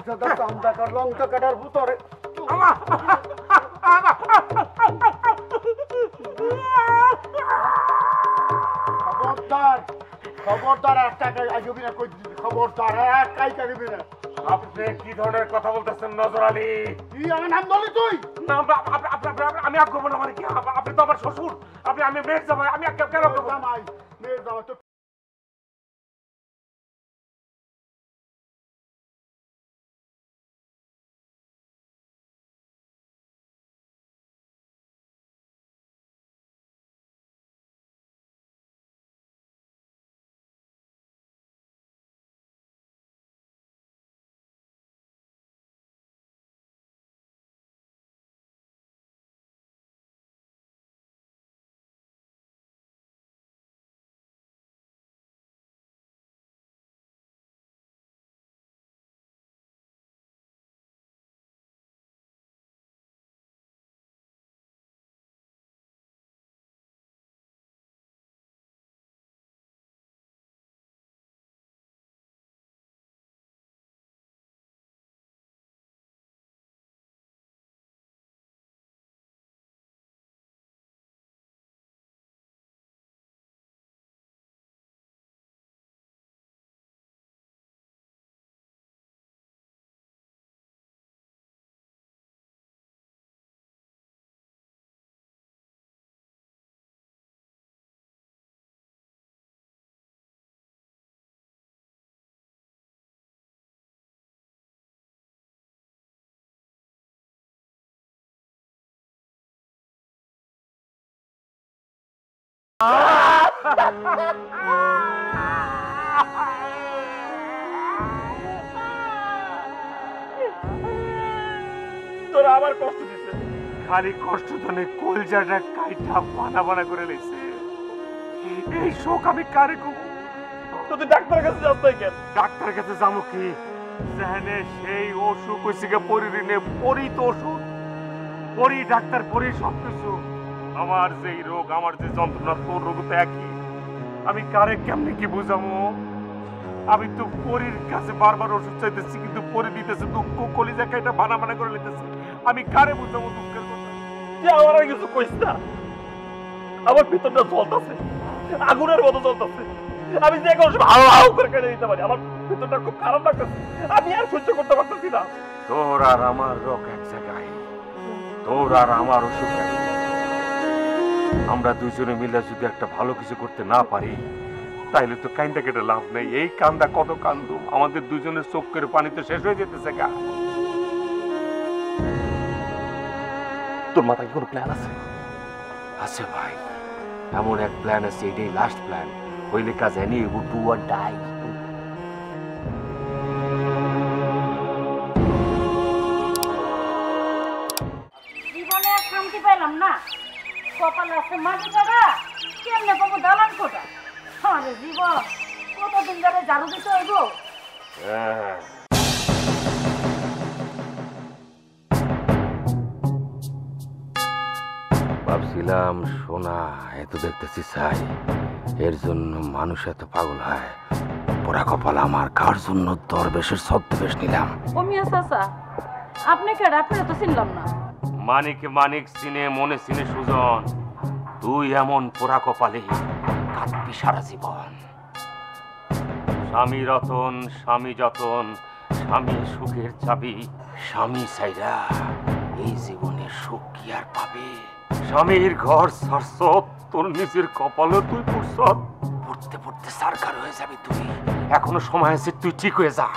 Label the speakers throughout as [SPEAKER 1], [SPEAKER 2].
[SPEAKER 1] হারামজাদা কামদাকার লঙ্কা কাটার ভূতরে খবরদার খবরদার একটা আজবি না কই খবরদার একাই কাটবি না।
[SPEAKER 2] আপনি কি ধরনের কথা বলতেছেন নজর আলী?
[SPEAKER 1] তুই আমার নাম বলি তুই
[SPEAKER 2] না আমি আগ করবো না মানে কি? আপনি তো আমার শ্বশুর, আমি মেয়ের জামাই, আমি কেন করবো?
[SPEAKER 1] জামাই মেয়ের জামাই তো
[SPEAKER 2] তোরা আবার কষ্ট দিছে। খালি কষ্ট তো নেই, কলজাটা কাইটা বানা বানা করে লেছে। এই শোক আমি কারে কব? তুই ডাক্তারের কাছে যাস নাই কেন? ডাক্তারের কাছে যাবো কি? যেখানে সেই অসুখ হয়েছে গে পরিঋণে পরি তো ওষুধ, পরি ডাক্তার, পরি সবকিছু। আমার যেই রোগ, আমার যে যন্ত্রণা, তোর রোগ তো একই। আমি কারে কেমনে কি বুঝাবো? আমি তো পরির কাছে বারবার ওষুধ চাইতেছি, কিন্তু পরি দিতেছে দুঃখ, কলিজা কাইটা বানা বানা করে নিতেছে। আমি কারে বুঝাবো দুঃখের কথা? তুই আমার আর কিছু কইস না। আমার ভিতরটা জ্বলতেছে, আগুনের মতো জ্বলতেছে। আমি যে কোনো সময় হাও হাও করে কেটে দিতে পারি। আমার ভিতরটা খুব খারাপ লাগতেছে, আমি আর সহ্য করতে পারতেছি না। তোর আর আমার রোগ এক জায়গায়, তোর আর আমার অসুখ এক জায়গায়। আমরা দুইজনে মিলে যদি একটা ভালো কিছু করতে না পারি, তাইলে তো কান্দা কেটে লাভ নেই। এই কান্দা কত কান্দু, আমাদের দুজনের চোখের পানি তো শেষ হয়ে যেতেছে গা। তোর মাথায় কি কোনো প্ল্যান আছে?
[SPEAKER 3] আছে ভাই, এমন এক প্ল্যান আছে, এটাই লাস্ট প্ল্যান। হইলে কাজ এনি ডু আর ডাই।
[SPEAKER 4] জীবনে আর শান্তি পেলাম না। কপাল আছে মাটি কাটা, কেমনে পাবো দালান কোটা? আরে জীবন, কতদিন ধরে ঝাড়ু দিতে হইব?
[SPEAKER 3] ভাবছিলাম সোনা এত দেখতেছি চাই, এর জন্য মানুষ এত পাগল হয়। পোড়া কপাল আমার, কার জন্য দরবেশের ছদ্মবেশ নিলাম।
[SPEAKER 4] ও মিয়া চাচা, আপনি কেডা? আপনারা তো চিনলাম না।
[SPEAKER 3] মানিক মানিক চিনে মনে চিনে সুজন, তুই এমন পোড়া কপালে কাঁদবি সারা জীবন। স্বামী রতন, স্বামী যতন, স্বামী সুখের চাবি। স্বামী চাইরা এই জীবনে সুখ কি আর পাবে? স্বামীর ঘর ছাড়ছ, তোর নিজের কপালও তুই পড়ছ। পড়তে পড়তে সারকার হয়ে যাবি তুই। এখনো সময় আছে, তুই ঠিক হয়ে যা।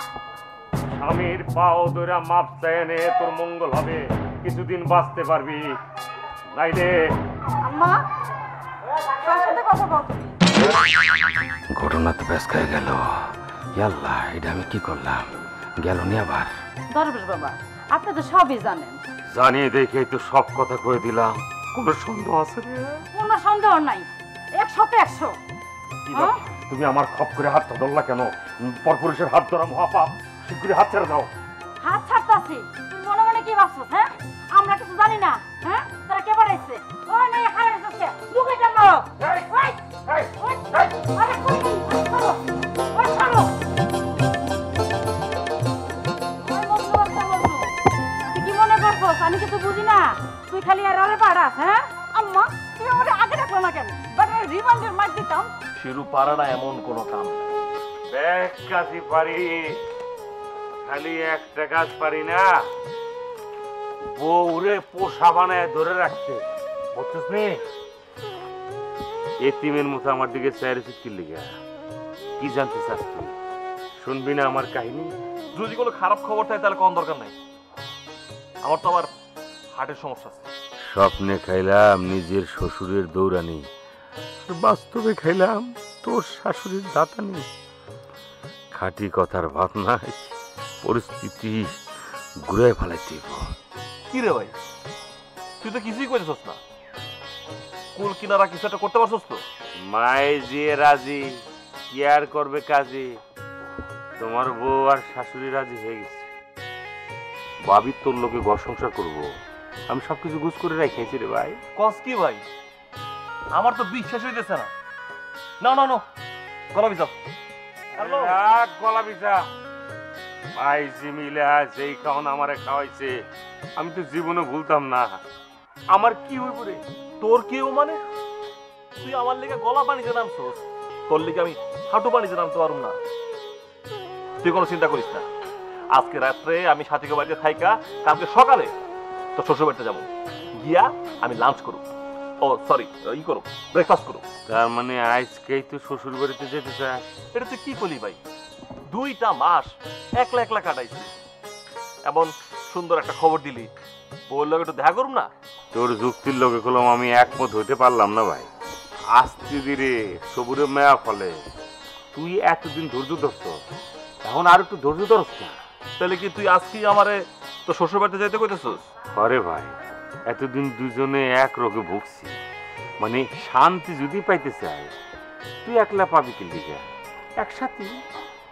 [SPEAKER 2] স্বামীর পাও ধরে মাপ চায় নে, তোর মঙ্গল হবে। কিছুদিন বাঁচতে পারবি, নাইলে
[SPEAKER 4] আম্মা, কার সাথে কথা বলছো?
[SPEAKER 3] ঘটনা তো বেশ হয়ে গেল। ইয়াল্লাহ, এটা আমি কি করলাম? গেল নি আবার।
[SPEAKER 4] দরবেশ বাবা, আপনি তো সবই জানেন।
[SPEAKER 3] জানিয়ে দেখেই তো সব কথা কয়ে দিলাম।
[SPEAKER 2] কোনো সন্দেহ আছে রে?
[SPEAKER 4] কোনো সন্দেহ নাই, 100তে 100।
[SPEAKER 2] তুমি আমার খপ করে হাতটা ধরলা কেন? পরপুরুষের হাত ধরা মহাপাপ, শীঘ্রই হাত ছেড়ে দাও।
[SPEAKER 4] হাত ছাড়তাছি, তুমি মনে মনে কি ভাবছো? হ্যাঁ, আমরা কিছু জানি না। হ্যাঁ, তারা কে বাড়াইছে? ওই মেয়ে খারাপ হচ্ছে, লুকে কেন? ওই ওই আরে কই ছাড়ো, ওই ছাড়ো। ওই খালি আর আরে পাড়াস হ্যাঁ আম্মা তুই আমাকে আগে রাখলো না কেন বাটার রিমান্ডের মার দিতাম
[SPEAKER 5] শিরু পারা না এমন কোনো কাম না।
[SPEAKER 3] ব্যাগ কাজই পারি, খালি একটা কাজ পারি না, বউরে পোষা বানায় ধরে রাখতে, বুঝছিস নি? এতিমের মতো আমার দিকে চায়ের চিঠির লিগা কি জানতে চাস তুই? শুনবি না আমার কাহিনী?
[SPEAKER 5] যদি কোনো খারাপ খবর থাকে তাহলে কোন দরকার নাই, আমার তো আবার হার্টের সমস্যা আছে।
[SPEAKER 3] স্বপ্নে খাইলাম নিজের শ্বশুরের দৌড়ানি, বাস্তবে খাইলাম তোর শাশুড়ির দাঁতানি। খাঁটি কথার ভাব নাই, পরিস্থিতি ঘুরে ফেলাইতে।
[SPEAKER 5] কি রে ভাই, তুই তো কিছুই করেছিস না, কুল কিনারা কিছু একটা করতে পারছিস তো?
[SPEAKER 3] মায়ে যে রাজি কি আর করবে কাজে, তোমার বউ আর শাশুড়ি রাজি হয়ে গেছে। ভাবি তোর লোকে ঘর সংসার করবো, আমি সবকিছু গুছ করে রাখিয়েছি রে ভাই।
[SPEAKER 5] কস কি ভাই, আমার তো বিশ্বাস হইতেছে না। না না না, গলা বিচাও।
[SPEAKER 3] গলা বিছা ভাই মিলে যেই খাওয়ান আমারে খাওয়াইছে আমি তো জীবনে ভুলতাম না। আমার কি হইব রে?
[SPEAKER 5] তোর কেউ মানে তুই আমার লেগে গলা পানিতে নামছোস, তোর লেগে আমি হাঁটু পানিতে নামতে পারুম না। তুই কোনো চিন্তা করিস না, আজকে রাত্রে আমি সাথীকে বাড়িতে থাইকা কালকে সকালে তোর শ্বশুর বাড়িতে যাবো, গিয়া আমি লাঞ্চ করব, ও সরি ই করব, ব্রেকফাস্ট করব।
[SPEAKER 3] তার মানে আজকেই তো শ্বশুর বাড়িতে যেতে চাস?
[SPEAKER 5] এটা তুই কি করলি ভাই, 2টা মাস একলা একলা কাটাইছি, এমন সুন্দর একটা খবর দিলি, বললো একটু দেখা করুম না?
[SPEAKER 3] তোর যুক্তির লোকে কলম আমি একমত হইতে পারলাম না ভাই। আস্তে ধীরে সবুরে মেয়া ফলে, তুই এতদিন ধৈর্য ধরছ, এখন আর একটু ধৈর্য ধরস না।
[SPEAKER 5] তাহলে কি তুই আজকেই আমারে তো শ্বশুর বাড়িতে যাইতে কইতেছিস?
[SPEAKER 3] আরে ভাই, এতদিন দুজনে এক রোগে ভুগছি, মানে শান্তি যদি পাইতে চাই তুই একলা পাবি কি লিগা? একসাথে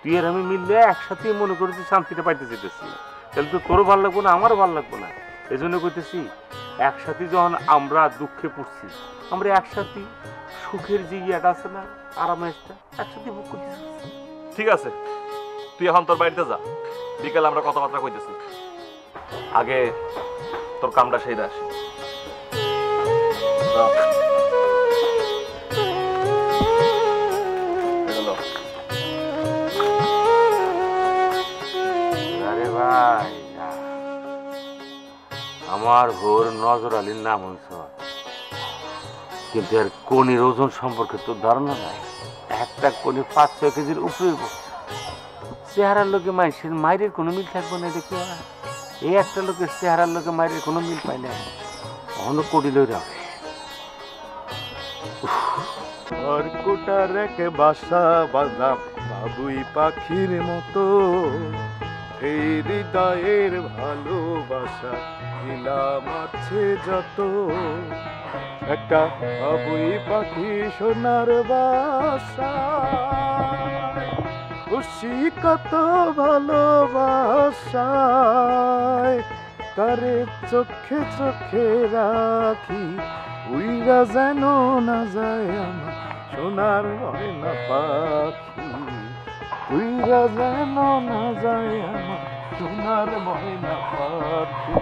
[SPEAKER 3] তুই আর আমি মিললে একসাথে মনে করেছি শান্তিটা পাইতে যেতেছি, তাহলে তো তোরও ভালো লাগবো না আমারও ভালো লাগবো না। এজন্য কইতেছি একসাথে যখন আমরা দুঃখে পড়ছি, আমরা একসাথে সুখের যে ইয়েটা আছে না, আরামেশটা একসাথে ভোগ করতেছি।
[SPEAKER 5] ঠিক আছে, তুই এখন তোর বাড়িতে যা, বিকালে আমরা কথাবার্তা কইতেছি, আগে তোর কামটা সেই আসি।
[SPEAKER 3] আরে ভাই, আমার ভোর নজর আলীর নাম হয়েছ, কিন্তু এর কনির ওজন সম্পর্কে তোর ধারণা নাই। একটা কনি 5-6 কেজির উপরে, চেহারার লোকে মানুষের মায়ের কোনো মিল থাকবে না দেখি। এই একটা লোকের চেহারার লোকে মায়ের কোনো মিল পাই না, অন্য কোটি লই রাখে।
[SPEAKER 1] আর কোটার এক বাসা বাঁধলাম বাবুই পাখির মতো, এই হৃদয়ের ভালোবাসা দিলাম আছে যত, একটা বাবুই পাখি সোনার বাসা, খুশি কত ভালোবাসায়, তারে চোখে চোখে রাখি, উইরা যেন না যায় আমার সোনার ময়না পাখি, উইরা যেন না যায় আমার সোনার ময়না পাখি।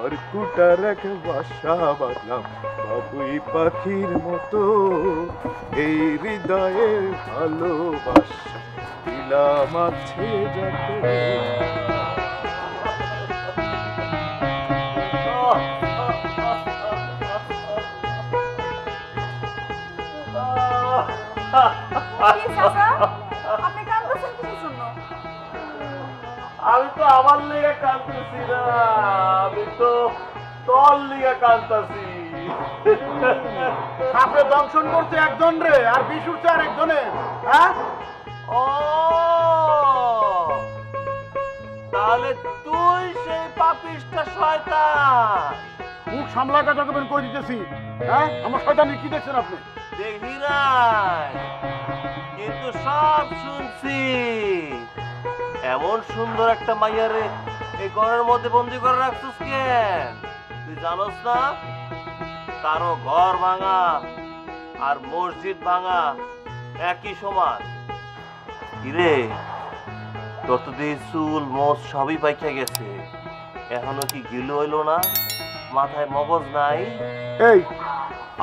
[SPEAKER 1] আর কুটার এক বাসা বাঁধলাম বাবুই পাখির মতো, এই হৃদয়ের ভালোবাসা দিলাম আছে যত।
[SPEAKER 4] আপনি কাঁদতেছেন কিসের জন্য?
[SPEAKER 5] আমি তো আমার লিগে কাঁদতেছি না, আমি তো তোর লিগে কাঁদতেছি।
[SPEAKER 1] সাপে দংশন করছে একজন রে, আর বিষ উঠছে আর একজনের। হ্যাঁ,
[SPEAKER 5] ও তাহলে তুই সেই পাপিষ্টা শয়তান।
[SPEAKER 1] মুখ সামলা কথা কবেন কই দিতেছি। হ্যাঁ, আমার শয়তানি কি দেখছেন আপনি?
[SPEAKER 5] দেখি নাই, কিন্তু সব শুনছি। এমন সুন্দর একটা মাইয়ারে এই ঘরের মধ্যে বন্দি করে রাখছিস কেন? তুই জানোস না কারো ঘর ভাঙা আর মসজিদ ভাঙা একই সমান। কিরে, তোর তো দিয়ে চুল মোচ সবই পাইকা গেছে, এখনো কি গিলো হইলো না? মাথায় মগজ নাই?
[SPEAKER 1] এই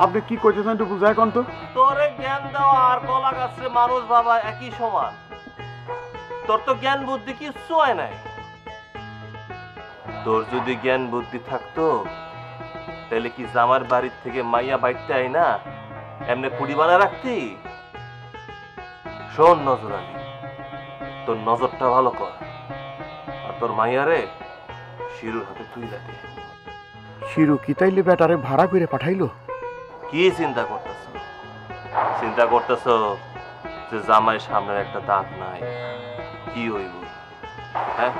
[SPEAKER 1] আপনি কি কইতেছেন একটু বুঝায় কোন তো?
[SPEAKER 5] তোরে জ্ঞান দেওয়া আর কলা গাছে মানুষ বাবা একই সমান। তোর তো জ্ঞান বুদ্ধি কিচ্ছু হয় নাই। তোর যদি জ্ঞান বুদ্ধি থাকতো তাহলে কি জামার বাড়ির থেকে মাইয়া বাইতে আই না এমনি পুড়ি বানা রাখতি? শোন নজর আলী, তোর নজরটা ভালো কর আর তোর মাইয়ারে শিরুর হাতে তুই রাখে।
[SPEAKER 1] শিরু কি তাইলে বেটারে ভাড়া করে পাঠাইলো?
[SPEAKER 5] কি চিন্তা করতেছ? চিন্তা করতেছ যে জামাই সামনের একটা দাঁত নাই, কি হইব? হ্যাঁ,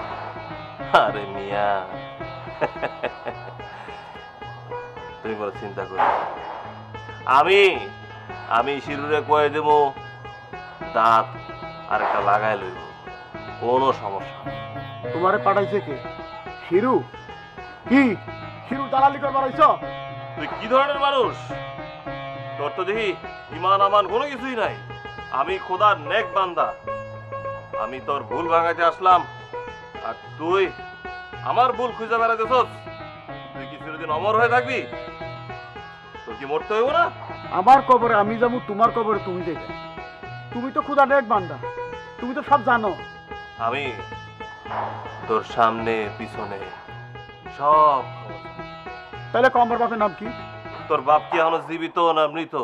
[SPEAKER 5] আরে মিয়া তুমি বলো চিন্তা করি। আমি শিরুরে কয়ে দেব দাঁত আর একটা লাগাই লইব, কোনো সমস্যা।
[SPEAKER 1] তোমারে পাঠাইছে কে? শিরু? কি শিরু দালালি করবার আইছ?
[SPEAKER 5] তুই কি ধরনের মানুষ? তোর তো দেখি ইমান আমান কোনো কিছুই নাই। আমি খোদার নেক বান্দা, আমি তোর ভুল ভাঙাইতে আসলাম আর তুই আমার ভুল খুঁজে বেড়াতেছস। তুই কি চিরদিন অমর হয়ে থাকবি? তোর কি মরতে হইব না?
[SPEAKER 1] আমার কবরে আমি যাবো, তোমার কবরে তুমি যাইবে। তুমি তো খুদা নেক বান্দা, তুমি তো সব জানো।
[SPEAKER 5] আমি তোর সামনে পিছনে সব খবর জানি।
[SPEAKER 1] তাহলে কমর বাপের নাম কি?
[SPEAKER 5] তোর বাপ কি এখনো জীবিত না মৃত?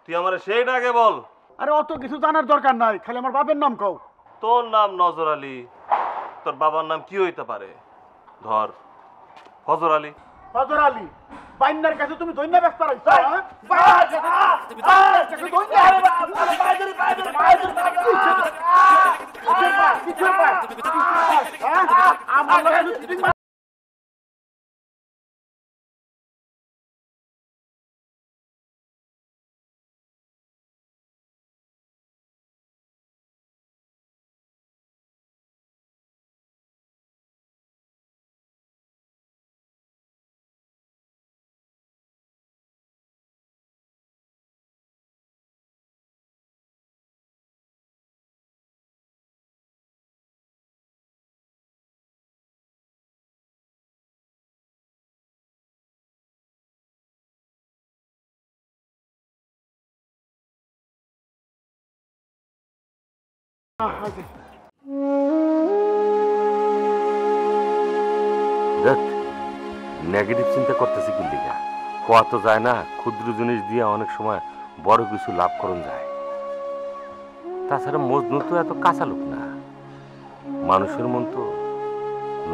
[SPEAKER 5] তুই আমার সেইটা আগে বল।
[SPEAKER 1] আরে অত কিছু জানার দরকার নাই, খালি আমার বাপের নাম কও।
[SPEAKER 5] তোর নাম নজর আলী, তোর বাবার নাম কি হইতে পারে? ধর ফজর আলী।
[SPEAKER 1] ফজর আলী? বাইন্নার কাছে তুমি দৈন্য ব্যস্ত রাখছো?
[SPEAKER 3] দেখ, নেগেটিভ চিন্তা করতেছি কি লিগা? কোয়া তো যায় না, ক্ষুদ্র জিনিস দিয়ে অনেক সময় বড় কিছু লাভ করন যায়। তাছাড়া মজনু তো এত কাঁচা লোক না, মানুষের মন তো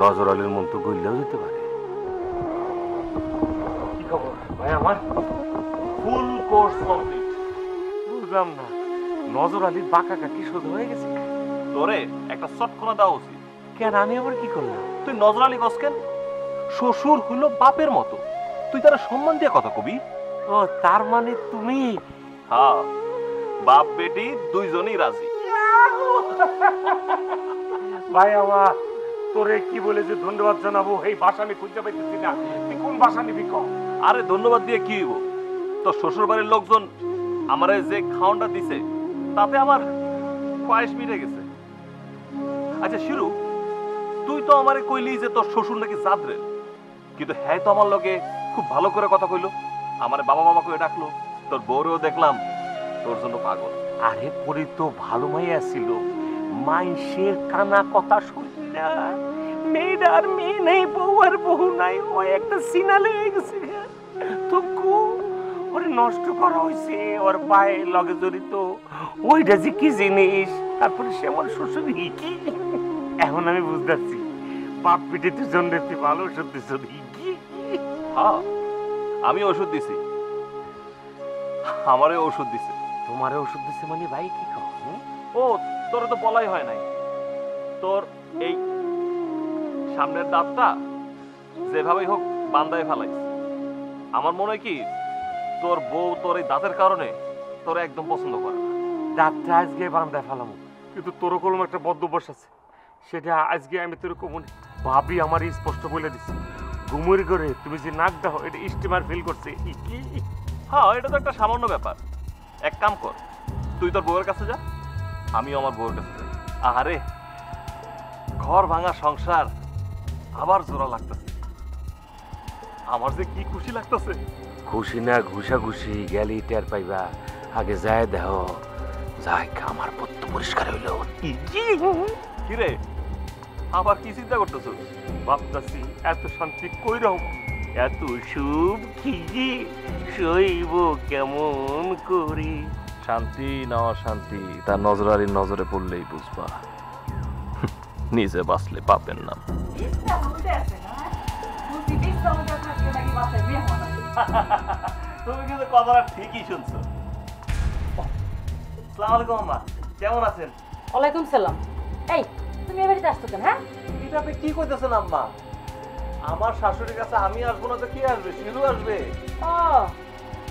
[SPEAKER 3] নজর আলীর মন তো গইলেও যেতে পারে।
[SPEAKER 2] কি খবর ভাই আমার?
[SPEAKER 5] Full course complete.
[SPEAKER 3] বুঝলাম না, নজর আলীর বাঁকা কাকি সোজা হয়ে গেছে?
[SPEAKER 5] তোরে একটা চটকনা দেওয়া উচিত।
[SPEAKER 3] কেন, আমি আবার কি করলাম?
[SPEAKER 5] তুই নজর আলী গসকেন? শ্বশুর হইল বাপের মতো, তুই তারা সম্মান দিয়ে কথা কবি।
[SPEAKER 3] ও তার মানে তুমি?
[SPEAKER 5] হ্যাঁ, বাপ বেটি দুইজনই রাজি।
[SPEAKER 2] ভাই আমার, তোরে কি বলে যে ধন্যবাদ জানাবো এই ভাষা আমি খুঁজে পাইতেছি না। তুই কোন ভাষা নিবি কম?
[SPEAKER 5] আরে ধন্যবাদ দিয়ে কি হইব? তোর শ্বশুর বাড়ির লোকজন আমারে যে খাওয়ানটা দিছে তাতে আমার পায়েস মিটে গেছে। আচ্ছা শিরু, তুই তো আমারে কইলি যে তোর শ্বশুর নাকি জাদরে, কিন্তু হ্যাঁ তো আমার লগে খুব ভালো করে কথা কইলো, আমারে বাবা বাবা করে ডাকলো। তোর বউরেও দেখলাম তোর জন্য পাগল।
[SPEAKER 3] আরে পরি তো ভালো মাইয়া ছিল, মাইশের কানা কথা শুনি না। মেয়েটার মেয়ে নেই, বউ আর বউ নাই, ও একটা সিনা লেগে গেছে। তবু ওরে নষ্ট করা হয়েছে, ওর পায়ে লগে জড়িত ওইটা যে কি জিনিস। তারপরে সে আমার শ্বশুর কি। এখন আমি বুঝতেছি বাপ পিঠে তুই জন্য তুই ভালো ওষুধ দিস।
[SPEAKER 5] হ্যাঁ, আমি ওষুধ দিছি, আমারে ওষুধ দিছে।
[SPEAKER 3] তোমারে ওষুধ দিছে মানে ভাই কি কও?
[SPEAKER 5] ও তোর তো বলাই হয় নাই। তোর এই সামনের দাঁতটা যেভাবেই হোক বান্দায় ফেলাইছে। আমার মনে হয় কি তোর বউ তোর এই দাঁতের কারণে তোর একদম পছন্দ করে না।
[SPEAKER 3] দাঁতটা আজকে বান্ধায় ফেলামো, কিন্তু তোর কলম একটা বদ্ধবস আছে, সেটা আজকে আমি তোর কমনে ভাবি আমার স্পষ্ট বলে দিছি। ঘুমের করে তুমি যে নাক দাও এটা স্টিমার ফিল করছে। কি?
[SPEAKER 5] হ্যাঁ, এটা তো একটা সামান্য ব্যাপার। এক কাম কর, তুই তোর বউয়ের কাছে যা, আমিও আমার বউয়ের কাছে যাই। আহারে, ঘর ভাঙা সংসার আবার জোড়া লাগতেছে। আমার যে কি খুশি লাগতেছে।
[SPEAKER 3] খুশি না ঘুষাঘুষি গেলি টের পাইবা, আগে যায় দেহ যাই আমার পত্ত পরিষ্কার হইল।
[SPEAKER 5] কি রে আবার কি চিন্তা করতেছ?
[SPEAKER 3] ভাবতাছি এত শান্তি কইরাও এত শুভ কি সইব কেমন করি।
[SPEAKER 5] শান্তি না অশান্তি তার নজরারির নজরে পড়লেই বুঝবা। নিজে বাঁচলে পাপের নাম। তুমি কিন্তু কথাটা ঠিকই শুনছো। আসসালামু আলাইকুম আম্মা, কেমন আছেন?
[SPEAKER 4] ওয়ালাইকুম সালাম। এই তুমি এ বাড়িতে আসছো কেন? হ্যাঁ,
[SPEAKER 5] এটা আপনি কি কইতেছেন আম্মা? আমার শাশুড়ির কাছে আমি আসবো না তো কে আসবে? শিলু আসবে।
[SPEAKER 4] ও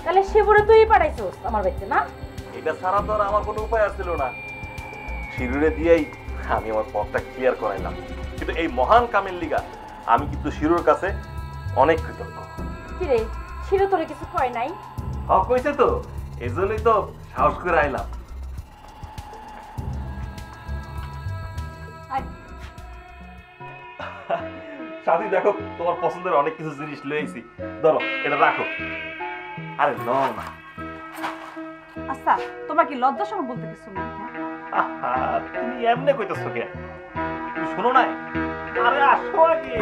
[SPEAKER 4] তাহলে শিবুরে তুই পাঠাইছস আমার বাড়িতে না?
[SPEAKER 5] এটা ছাড়া তো আর আমার কোনো উপায় আসছিল না। শিরুরে দিয়েই আমি আমার পথটা ক্লিয়ার করাইলাম, কিন্তু এই মহান কামের লিগা আমি কিন্তু শিরুর কাছে অনেক কৃতজ্ঞ।
[SPEAKER 4] কি রে, শিরু তোরে কিছু কয় নাই?
[SPEAKER 5] কইছে তো, এই জন্যই তো সাহস করে আইলাম। সাথী দেখো, তোমার পছন্দের অনেক কিছু জিনিস লইছি, ধরো এটা রাখো। আরে ন না,
[SPEAKER 6] আচ্ছা তোমার কি লজ্জা শরম বলতে কিছু নেই?
[SPEAKER 5] তুমি এমনি কইতেছো কে? তুমি শোনো নাই? আরে আসো আগে।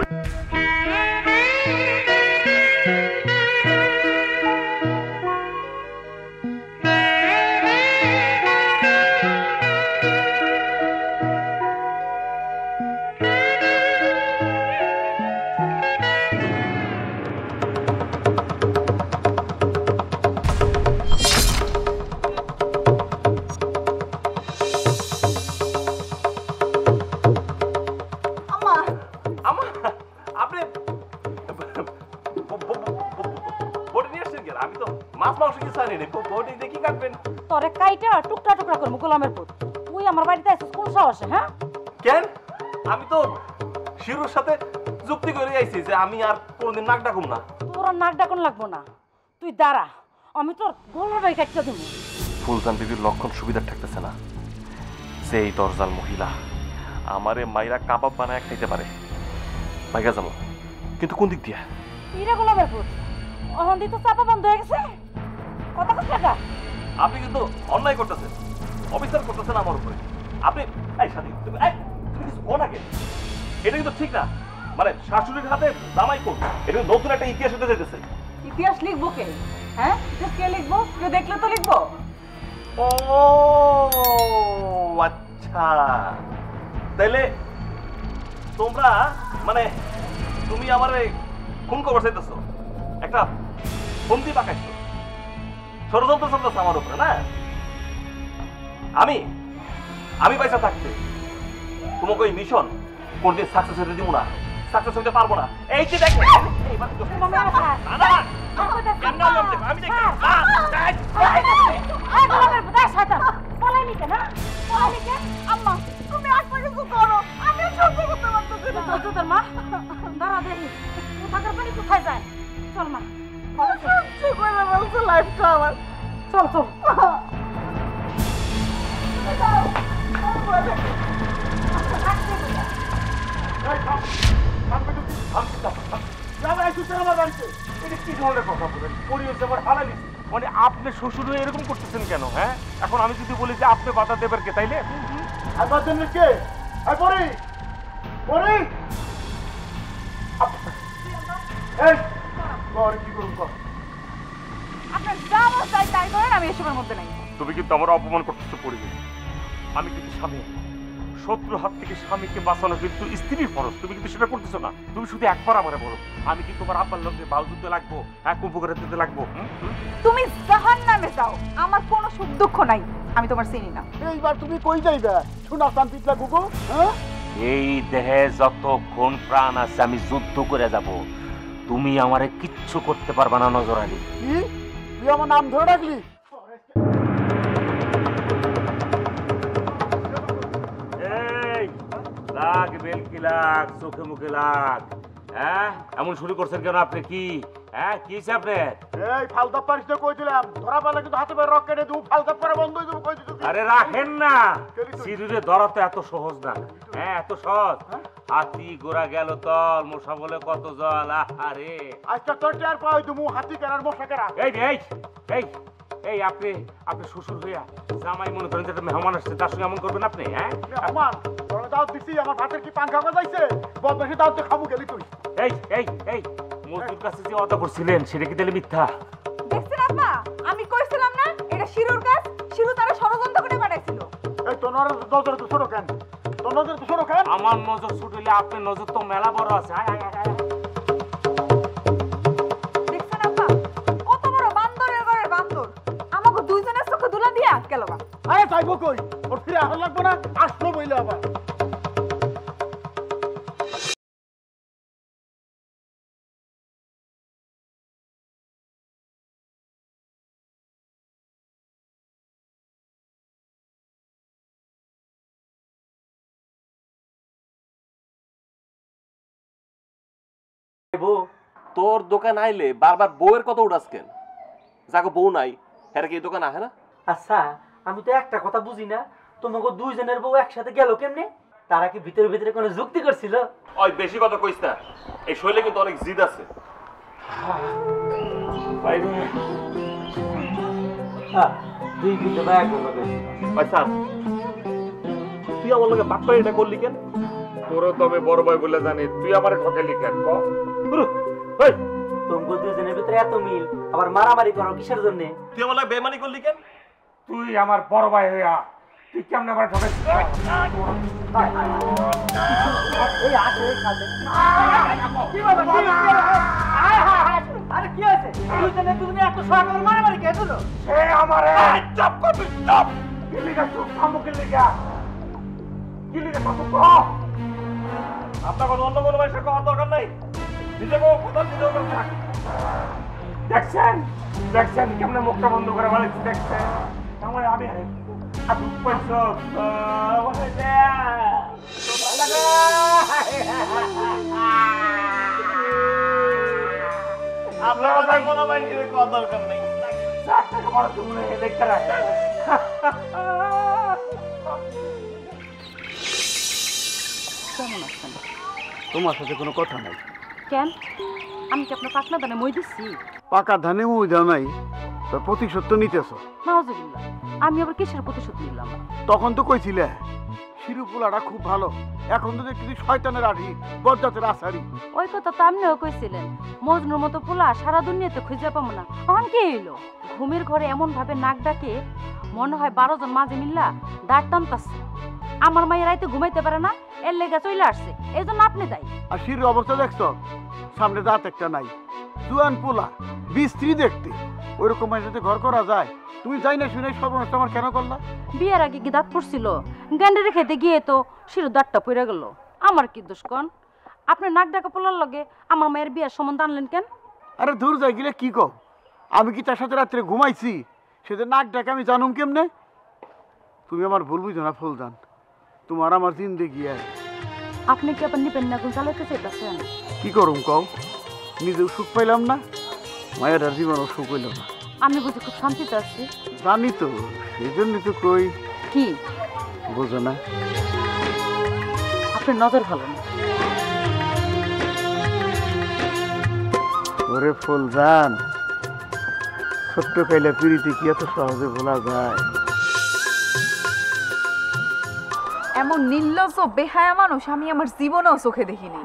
[SPEAKER 4] তোরে কাইটা টুকরা টুকরা করবো গোলামের পুত। তুই আমার বাড়িতে আসছিস কোন সাহসে? হ্যাঁ
[SPEAKER 5] কেন? আমি তো শিরুর সাথে যুক্তি করে আইছি যে আমি আর কোনোদিন নাক ডাকুম না।
[SPEAKER 4] তোর আর নাক ডাকন লাগবো না, তুই দাঁড়া, আমি তোর গলাটাই কাটতে দেবো।
[SPEAKER 5] ফুলজান বিবির লক্ষণ সুবিধা থাকতেছে না যে এই দরজাল মহিলা আমারে মাইরা কাবাব বানায় খাইতে পারে। মাইগা যাবো, কিন্তু কোন দিক দিয়া?
[SPEAKER 4] ইরে গোলামের পুত, অহন্দি তো চাপা বন্ধ হয়ে গেছে। কথা কথা টাকা
[SPEAKER 5] আপনি কিন্তু অন্যায় করতেছেন, অবিচার করতেছেন আমার উপরে। আপনি এই সাথী তুমি কিছু কোন আগে, এটা কিন্তু ঠিক না। মানে শাশুড়ির হাতে জামাই কোন, এটা নতুন একটা ইতিহাস হতে যেতেছে।
[SPEAKER 6] ইতিহাস লিখবো কে? হ্যাঁ, ইতিহাস কে লিখবো? কেউ দেখলে তো লিখবো।
[SPEAKER 5] ও আচ্ছা, তাইলে তোমরা মানে তুমি আমারে খুন খবর চাইতেছো, একটা বন্দি পাকাইছো, ষড়যন্ত্র চলতেছে আমার উপরে না? আমি পয়সা থাকতে তোমাকে ওই মিশন কোনদিন সাকসেস হতে দিব না, সাকসেস হতে পারবো না। এই যে দেখো
[SPEAKER 6] আম্মা তুমি একটা কিছু করো, আমি সহ্য করতে পারতেছি না।
[SPEAKER 4] তোর মা দাঁড়া দেখি থাকার পানি কোথায় যায়। চল মা,
[SPEAKER 6] সহ্য করে বলছে লাইফটা আমার।
[SPEAKER 4] চল চল।
[SPEAKER 2] কি ধরনের কথা বলেন? পরিবেশ আবার হারালি, মানে আপনি শ্বশুর হয়ে এরকম করতেছেন কেন? হ্যাঁ, এখন আমি যদি বলি যে আপনি বাধা দেবেন কে, তাইলে
[SPEAKER 1] আমার জন্য কে? পরি পরি এই কর, কি করুন কর।
[SPEAKER 6] আপনার যা মন চাই তাই করেন, আমি এসবের মধ্যে নাই।
[SPEAKER 2] তুমি কিন্তু আমার অপমান করতেছো পরিবেশ। আমি কিন্তু স্বামী, শত্রু হাত থেকে স্বামীকে বাঁচানো কিন্তু স্ত্রীর ফরজ। তুমি কিন্তু সেটা করতেছো না। তুমি শুধু একবার আমারে বলো, আমি কি তোমার আব্বার লোকে বাল যুদ্ধে লাগবো, এক উপকারে দিতে লাগবো?
[SPEAKER 6] তুমি জাহান্নামে যাও, আমার কোনো সুখ দুঃখ নাই, আমি তোমার চিনি না।
[SPEAKER 1] এইবার তুমি কই যাইবা? শোনা শান্তিত লাগুগো। হ্যাঁ,
[SPEAKER 3] এই দেহে যতক্ষণ প্রাণ আছে আমি যুদ্ধ করে যাব, তুমি আমারে কিচ্ছু করতে পারবা না নজরানি।
[SPEAKER 1] কি তুই আমার নাম ধরে রাখলি?
[SPEAKER 3] এই লাগ বেলকি লাগ, চোখে মুখে লাগ। হ্যাঁ, এমন শুরু করছেন কেন আপনি? কি হ্যাঁ কি হয়েছে আপনার?
[SPEAKER 1] এই ফালতাপ পারিস না, কই দিলাম ধরা পেলে কিন্তু হাতে পায়ে রক কেটে দেবো। ফালতাপ করা বন্ধ হয়ে যাবো, কই দিচ্ছি।
[SPEAKER 3] আরে রাখেন না, সিঁড়িরে ধরা তো এত সহজ না। হ্যাঁ, এত সহজ হাতি গোড়া গেল তল মশা বলে কত জল আরে
[SPEAKER 1] আজকে তোর টের পাই তুমি হাতি কেনার মশা কেনা
[SPEAKER 3] এই এই এই এই আপনি আপনি শ্বশুর হইয়া জামাই মনে করেন যে একটা মেহমান আসছে তার সঙ্গে এমন করবেন আপনি হ্যাঁ
[SPEAKER 1] আমার তোর দাও দিছি আমার ভাতের কি পাঙ্খা বাজাইছে বদমাশি দাও তো খাবো গেলি তুই
[SPEAKER 3] এই এই এই মজুর কাছে যে অদা করছিলেন সেটা কি তাহলে মিথ্যা
[SPEAKER 6] দেখছেন আব্বা আমি কইছিলাম না এটা শিরুর কাজ শিরু তারা ষড়যন্ত্র করে পাঠাইছিল
[SPEAKER 1] এই তোর নজর তো ছোট কেন তোর নজর তো ছোট কেন
[SPEAKER 3] আমার নজর ছোট হইলে আপনার নজর তো মেলা বড় আছে আয় আয় আয়
[SPEAKER 6] দেখছেন আব্বা কত বড় বান্দরের ঘরের বান্দর আমাকে দুইজনের চোখে দুলা দিয়া গেল বা
[SPEAKER 1] আরে যাইবো কই ওর ফিরে আসা লাগবো না আসলো বইলে আবার
[SPEAKER 5] তোর দোকান আইলে বারবার বউয়ের কথা উঠাস কেন যাকে বউ নাই হ্যাঁ কি এই দোকান আহে না
[SPEAKER 7] আচ্ছা আমি তো একটা কথা বুঝি না তোমাকে দুইজনের বউ একসাথে গেল কেমনে তারা কি ভিতরে ভিতরে কোনো যুক্তি করছিল
[SPEAKER 5] ওই বেশি কথা কইস না এই শৈলে কিন্তু অনেক জিদ আছে
[SPEAKER 7] দুই কিন্তু ভাই করবে
[SPEAKER 5] আচ্ছা তুই আমার লগে বাটপাই এটা করলি কেন
[SPEAKER 3] তোরও তবে বড় ভাই বলে জানি তুই আমারে ঠকালি কেন ক
[SPEAKER 5] হেই
[SPEAKER 7] তোমাকে দুইজনের ভিতরে এত মিল আবার মারামারি করো কিসের জন্য
[SPEAKER 5] তুই আমার লগে বেমানি করলি কেন
[SPEAKER 3] তুই আমার বড় ভাই হইয়া তুই কেমন আমার ঠকাইছিস
[SPEAKER 7] এই আসে খাতে কি বাবা কি আরে কি আছে দুইজনে এত সরল মারামারি কে হলো
[SPEAKER 3] সে আমারে চুপ কর তুই চুপ গিলি গা চুপ থামো গিলি গা থামো ক
[SPEAKER 5] আপনার কোনো অন্য কোনো ভাইয়ের কথা দরকার নাই নিজে বউ কথা নিজে করে থাক
[SPEAKER 3] দেখছেন দেখছেন কেমন মুখটা বন্ধ করে বলেছি দেখছেন আমার আমি আপনি পয়সা
[SPEAKER 5] আপনার কথা কোনো ভাইয়ের কথা দরকার নেই
[SPEAKER 3] দেখতে রাখে
[SPEAKER 4] কেমন আছেন
[SPEAKER 1] তোমার সাথে কোনো কথা নাই
[SPEAKER 4] কেন আমি কি আপনার পাকনা দানে মই দিচ্ছি
[SPEAKER 1] পাকা ধানে মুই দাও নাই তোর প্রতিশোধ তো নিতেছ
[SPEAKER 4] নাউজুবিল্লাহ আমি আবার কিসের প্রতিশোধ নিলাম
[SPEAKER 1] তখন তো কইছিলে শিরুপোলাটা খুব ভালো এখন তো দেখছি শয়তানের আড়ি বজ্জাতের আসারি
[SPEAKER 4] ওই কথা তো আপনিও কইছিলেন মজনুর মতো পোলা সারা দুনিয়াতে খুঁজে পাবো না তখন কি এলো ঘুমের ঘরে এমন ভাবে নাক ডাকে মনে হয় 12 জন মাঝে মিল্লা দাঁড় টানতাছে আমার মায়ের রাইতে ঘুমাইতে পারে না এর লেগে চলে আসছে এই জন্য আপনি দায়ী
[SPEAKER 1] আর শিরুর অবস্থা দেখছো সামনে দাঁত একটা নাই জুয়ান পোলা বিস্ত্রী দেখতে ওইরকম মায়ের সাথে ঘর করা যায় তুমি যাই না শুনে সর্বনাশ আমার কেন করলা
[SPEAKER 4] বিয়ের আগে কি দাঁত পড়ছিল গ্যান্ডারে খেতে গিয়ে তো শিরুর দাঁতটা পড়ে গেল আমার কি দোষ কন আপনি নাক ডাকা পোলার লগে আমার মায়ের বিয়ের সম্বন্ধ আনলেন কেন
[SPEAKER 1] আরে দূর যাই গেলে কি কও আমি কি তার সাথে রাত্রে ঘুমাইছি সেটা নাক ডাকে আমি জানুম কেমনে তুমি আমার ভুল বুঝো না ফুলদান তোমার আমার জিন্দেগি
[SPEAKER 4] আপনি কি আবার নিবেন না গুণ চালাতে চাইতেছেন
[SPEAKER 1] কি করুম কও নিজেও সুখ পাইলাম না মায়ের আর জীবনও সুখ হইল না
[SPEAKER 4] আমি বুঝি খুব শান্তিতে আছি
[SPEAKER 1] জানি তো সেই জন্য তো কই
[SPEAKER 4] কি
[SPEAKER 1] বোঝো না
[SPEAKER 4] আপনার নজর ভালো না
[SPEAKER 1] ওরে ফুলদান ছোট্ট কাইলা পিড়িতে কি এত সহজে ভোলা যায়
[SPEAKER 6] এমন নির্লজ্জ বেহায়া মানুষ আমি আমার জীবনেও চোখে দেখিনি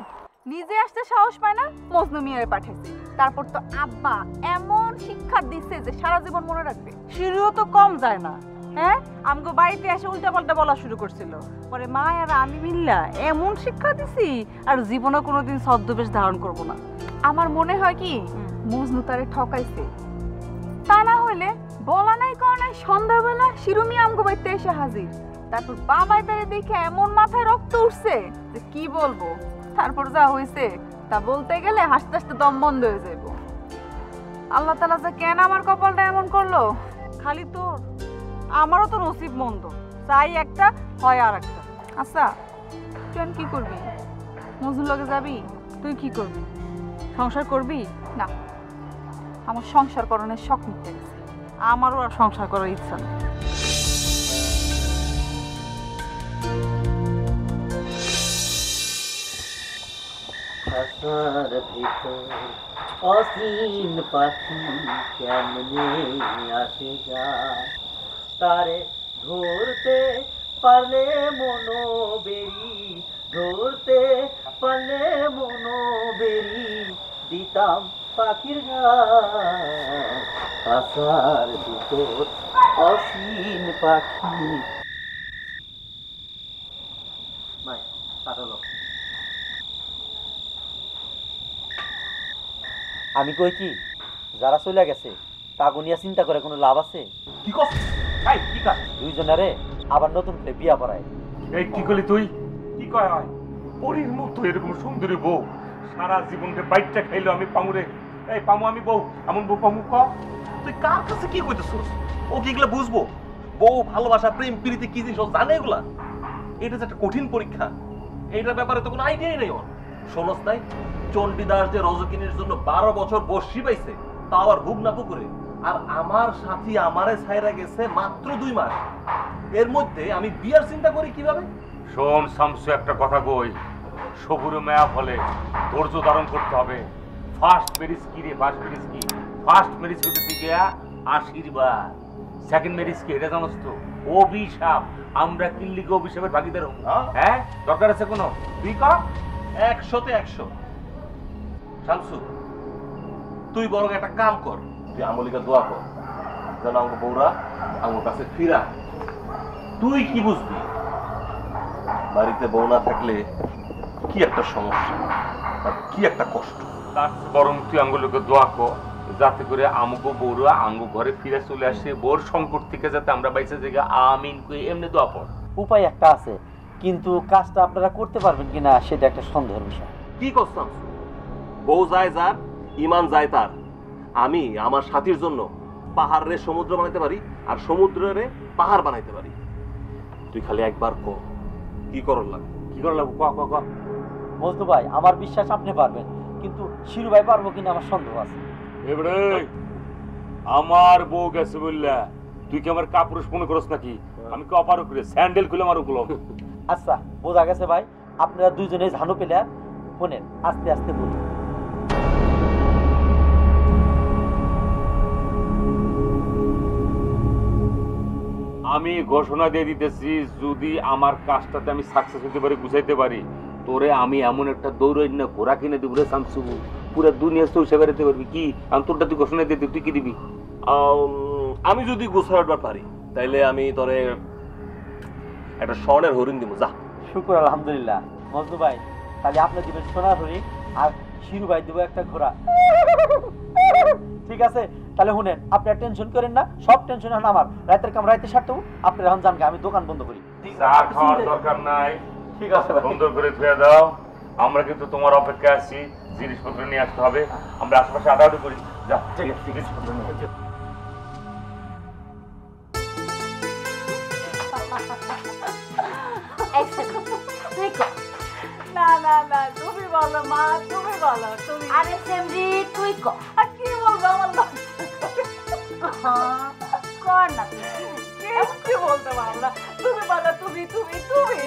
[SPEAKER 6] নিজে আসতে সাহস পায় না মজনু মিয়ারে পাঠাইছে তারপর তো আব্বা এমন শিক্ষা দিচ্ছে যে সারা জীবন মনে রাখবে
[SPEAKER 8] শিরুও তো কম যায় না হ্যাঁ আমগো বাড়িতে এসে উল্টা পাল্টা বলা শুরু করছিল পরে মা আর আমি মিল্লা এমন শিক্ষা দিছি আর জীবনে কোনোদিন ছদ্মবেশ ধারণ করব না
[SPEAKER 6] আমার মনে হয় কি মজনু তারে ঠকাইছে তা না হইলে বলা নাই কওয়া নাই সন্ধ্যাবেলা শিরুমি আমগো বাড়িতে এসে হাজির তারপর বাবাই তারে দেখে এমন মাথায় রক্ত উঠছে যে কি বলবো তারপর যা হয়েছে তা বলতে গেলে হাসতে হাসতে দম বন্ধ হয়ে যাইব আল্লাহ তাআলা যে কেন আমার কপালটা এমন করলো
[SPEAKER 8] খালি তোর আমারও তো নসিব মন্দ চাই একটা হয় আর একটা
[SPEAKER 6] আচ্ছা তুই কি করবি মজনুর লগে যাবি
[SPEAKER 8] তুই কি করবি সংসার করবি
[SPEAKER 6] না আমার সংসার করণের শখ মিটে গেছে
[SPEAKER 8] আমারও আর সংসার করার ইচ্ছা নেই
[SPEAKER 7] খাসার ভিতর অসীম পাখি কেমনে আসে যায়, তারে ধরতে পারলে মনো বেরি, ধরতে পারলে মনো বেরি, দিতাম পাখির গায় খাসার ভিতর অসীম পাখি। ভাই কাটালো। আমি কই কি, যারা চলে গেছে তাগো নিয়ে চিন্তা করে কোনো লাভ আছে?
[SPEAKER 2] কি কস ভাই? কি কাজ?
[SPEAKER 7] দুইজনারে আবার নতুন করে বিয়া করায়।
[SPEAKER 3] এই কি করলি তুই? কি কয় হয়? পরীর মতো এরকম সুন্দরী বউ সারা জীবনকে বাইকটা খাইলো আমি পামুরে। এই পামু আমি বউ, এমন বউ পামু ক?
[SPEAKER 5] তুই কার কাছে কি কইতেছস? ও কি এগুলা বুঝবো? বউ, ভালোবাসা, প্রেম, প্রীতি কি জিনিস ও জানে এগুলা? এটা যে একটা কঠিন পরীক্ষা, এইটার ব্যাপারে তো কোনো আইডিয়াই নেই ওর। শোনস নাই, চণ্ডীদাস যে রজকিনীর জন্য 12 বছর বর্ষি পাইছে, তাও আর ভুগ না পুকুরে। আর আমার সাথী আমারে ছাইরা গেছে মাত্র 2 মাস। এর মধ্যে আমি বিয়ার চিন্তা করি কিভাবে?
[SPEAKER 3] শোন শামসু, একটা কথা কই, সবুরে মায়া ফলে ধৈর্য ধারণ করতে হবে। ফার্স্ট ম্যারেজ কি রে? ফার্স্ট ম্যারেজ কি? ফার্স্ট ম্যারেজ হইতে থেকে আশীর্বাদ, সেকেন্ড ম্যারেজ কি এটা জানোস তো? অভিশাপ। আমরা কিল্লিকে অভিশাপের ভাগিদার হব। হ্যাঁ, দরকার আছে কোনো? তুই ক।
[SPEAKER 5] 100তে 100। শামসু, তুই বরং একটা কাম কর, তুই আমলিকা দোয়া কর যেন আমার বউরা আমার কাছে ফিরা। তুই কি বুঝবি বাড়িতে বউ না থাকলে কি একটা সমস্যা আর কি একটা কষ্ট।
[SPEAKER 3] তার চেয়ে বরং তুই আঙ্গুলোকে দোয়া কর, যাতে করে আমগো বউরা আঙ্গু ঘরে ফিরে চলে আসে, বোর সংকট থেকে যাতে আমরা বাইসে জায়গা আমিন কই এমনি দোয়া পড়।
[SPEAKER 7] উপায় একটা আছে, কিন্তু কাজটা আপনারা করতে পারবেন কিনা সেটা একটা সন্দেহের বিষয়।
[SPEAKER 5] কি করছাম? বউ যায় যার, ইমান যায় তার। আমি আমার সাথীর জন্য পাহাড়ে সমুদ্র বানাইতে পারি, আর সমুদ্রে পাহাড় বানাইতে পারি। তুই খালি একবার কো কি করার লাগবে?
[SPEAKER 3] কি করে লাগবো? ক ক ক।
[SPEAKER 7] বলতো ভাই, আমার বিশ্বাস আপনি পারবেন, কিন্তু শিরু ভাই পারবো কিনা আমার সন্দেহ আছে।
[SPEAKER 3] এবারে আমার বউ গেছে বললা তুই কি আমার কাপুরুষ মনে করছ নাকি? আমি কি অপারক করে স্যান্ডেল খুলে আমার উপলব্ধ?
[SPEAKER 7] আচ্ছা, বোঝা গেছে ভাই, আপনারা দুইজনে ঝানু পেলে শোনেন, আস্তে আস্তে বলুন।
[SPEAKER 3] আমি ঘোষণা দিয়ে দিতেছি, যদি আমার কাজটাতে আমি সাকসেস হতে পারি, গুছাইতে পারি, তোরে আমি এমন একটা দৌড়াই না ঘোড়া কিনে দেবো রে শামসু, পুরো দুনিয়া চৌষে বেড়াতে পারবি। কি আমি তোরটা তুই ঘোষণা দিয়ে তুই কি দিবি?
[SPEAKER 5] আমি যদি গুছাই উঠবার পারি তাইলে আমি তোরে একটা স্বর্ণের হরিণ দিব। যা।
[SPEAKER 7] শুক্র আলহামদুলিল্লাহ। মজনু ভাই, তাহলে আপনি দিবেন সোনার হরিণ, আর শিরু ভাই দিব একটা ঘোড়া। ঠিক আছে, তাহলে শুনেন, আপনি আর টেনশন করেন না, সব টেনশন এখন আমার। রাতের কাম রাইতে সারতে, আপনার এখন জানকে আমি দোকান বন্ধ করি।
[SPEAKER 3] চা খাওয়ার দরকার নাই,
[SPEAKER 7] ঠিক আছে ভাই।
[SPEAKER 3] সুন্দর করে ধুয়ে দাও। আমরা কিন্তু তোমার অপেক্ষায় আছি, জিনিসপত্র নিয়ে আসতে হবে। আমরা আশেপাশে আড্ডাআড্ডি করি। যা, ঠিক আছে, জিনিসপত্র নিয়ে আসো।
[SPEAKER 8] না না না, তুমি বলো মা, তুমি বলো। তুমি
[SPEAKER 4] আরে সেমরি তুই ক।
[SPEAKER 8] আর কি বলবো, আমার
[SPEAKER 4] কর না তুই।
[SPEAKER 8] কি বলতে পারবো না। তুমি বলো, তুমি তুমি তুমি।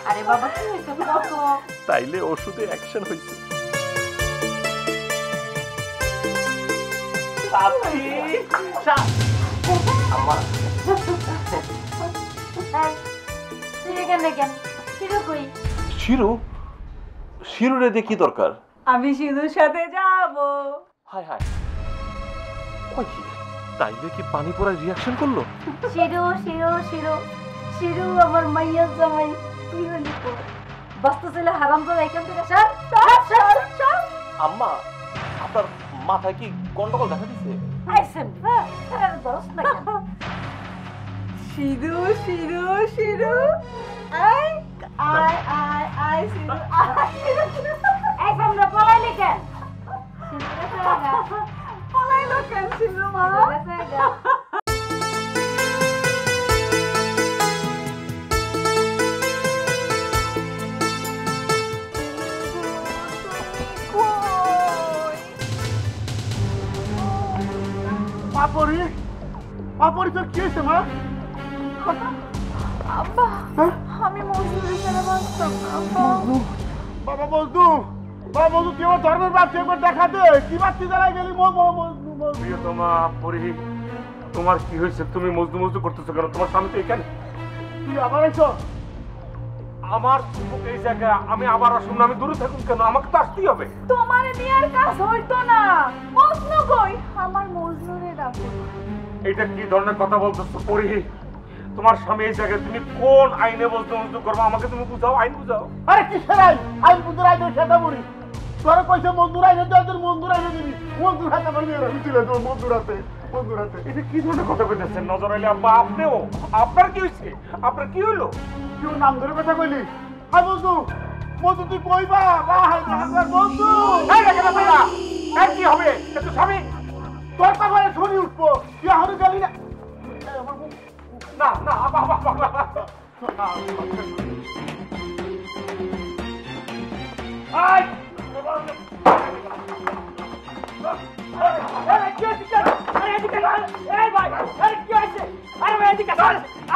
[SPEAKER 4] আরে বাবা কি হয়েছে কত?
[SPEAKER 5] তাইলে ওষুধে অ্যাকশন হয়েছে। আমার
[SPEAKER 4] তুই এখানে কেন? শিরু কই?
[SPEAKER 5] শিরু, শিরুরে দিয়ে কি দরকার?
[SPEAKER 8] আমি সিধুর সাথে যাবো।
[SPEAKER 5] হায় হায়, কই কি? তাইলে কি পানি পড়ায় রিয়াকশন করলো?
[SPEAKER 4] শিরু শিরু শিরু শিরু আমার মাইয়া জামাই, তুই হলি তো বাস্তু ছেলে হারাম তো এখান থেকে সর সর সর সর।
[SPEAKER 5] আম্মা, আপনার মাথায় কি গন্ডগোল দেখা দিছে?
[SPEAKER 4] আইসেন হ্যাঁ দোস না কেন?
[SPEAKER 8] সিধু সিধু সিধু, আয় আয় আয় আয় সিধু, আয় সিধু।
[SPEAKER 4] এই আমরা পলাইলি কেন? শিরু গেছে গা।
[SPEAKER 8] পলাইলো কেন সিধু মা?
[SPEAKER 4] গেছে গা।
[SPEAKER 1] পাপড়ি, পাপড়ি তো কি হয়েছে মা?
[SPEAKER 6] আব্বা, আমি মজনুর সাথে বাঁচতাম না।
[SPEAKER 1] বাবা বলতু, মধু তুই আমার ধর্মের বাপ তুই একবার দেখা দে কি বাতি জ্বালাই গেলি
[SPEAKER 3] প্রিয়তমা পরি, তোমার কি হয়েছে? তুমি মজদু মজদু করতেছো কেন? তোমার স্বামী তো এখানে।
[SPEAKER 1] তুই আবার আইছো?
[SPEAKER 3] আমার চুপ এই জায়গা, আমি আবার আসুন না, আমি দূরে থাকুন কেন? আমাকে তো আসতেই হবে।
[SPEAKER 6] তোমার বিয়ের কাজ হইতো না। মজনু কই? আমার মজনুরে ডাকো।
[SPEAKER 3] এটা কি ধরনের কথা বলতেছো পরি? তোমার স্বামী এই জায়গায়, তুমি কোন আইনে মজদু মজদু করবো? আমাকে তুমি বুঝাও, আইন বুঝাও।
[SPEAKER 1] আরে কিসের আইন? আইন বুঝে আইনের খেতে পড়ি তোরা কইছে মন্দুর আইনে দেয় তোর মন্দুর আইনে দিবি মন্দুর হাতে আমার মেয়েরা ছিল তোর মন্দুর হাতে
[SPEAKER 3] এটা কি ধরনের কথা কইতেছেন নজর আলী আব্বা? আপনিও? আপনার কি হয়েছে? আপনার কি হইলো?
[SPEAKER 1] কেউ নাম ধরে কথা কইলি? হাই বন্ধু বন্ধু তুই কইবা বন্ধু
[SPEAKER 3] কি হবে? একটু স্বামী
[SPEAKER 1] তোর কথা শুনি উঠবো তুই এখন গেলি না
[SPEAKER 3] না না বাবা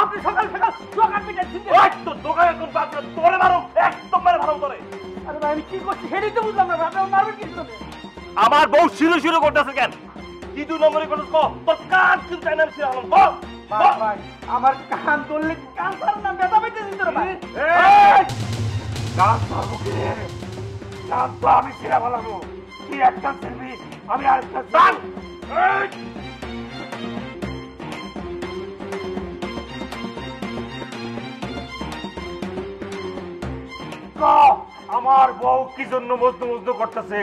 [SPEAKER 7] আপনি সকাল সকাল দোকান থেকে
[SPEAKER 5] দোকানে কোন বাচ্চা তোরে মারো, একদম মেরে ভালো করে।
[SPEAKER 7] আরে ভাই আমি কি করছি সেটাই তো বুঝলাম না। ভাবে মারবেন কি করে?
[SPEAKER 5] আমার বউ শিরু শিরু করতেছে কেন? কি 2 নম্বরে করতেছ? তোর কান কি চাই না ছিল আলম?
[SPEAKER 7] ভাই আমার কান ধরলে কান না ব্যথা পাইতেছিস তোর ভাই।
[SPEAKER 3] আমি ছিঁড়া ভালাবো। কি একটা ছিড়বি, আমি আরেকটা আমার বউ কি জন্য মজদু মজদু করতেছে?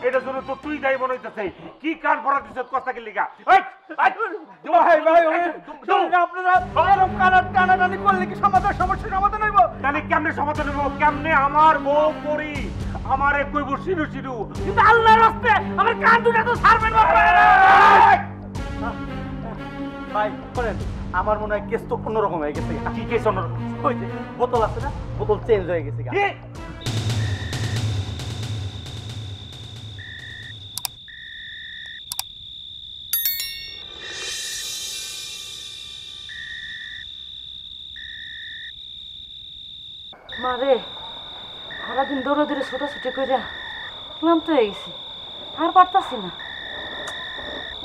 [SPEAKER 3] এটা জন্য তো তুই দায়ী মনে হইতেছে। কি কান ভরা দিচ্ছ কথাকে লিগা?
[SPEAKER 7] ভাই ভাই আপনারা এরকম কানার টানাটানি করলে কি সমস্যার সমাধান হইব?
[SPEAKER 3] তাহলে কেমনে সমাধান হইব? কেমনে? আমার বউ পরি আমারে কইব শিরু শিরু।
[SPEAKER 7] কিন্তু আল্লাহর রাস্তে আমার কান দুটো তো ছাড়বেন না ভাই। করেন আমার মনে হয় কেস তো অন্যরকম হয়ে গেছে।
[SPEAKER 3] কি কেস অন্যরকম?
[SPEAKER 7] ওই যে বোতল আছে না, বোতল চেঞ্জ হয়ে গেছে।
[SPEAKER 4] মারে সারাদিন দৌড়ে দৌড়ে ছোটাছুটি করে ক্লান্ত হয়ে গেছি, আর পারতাছি না।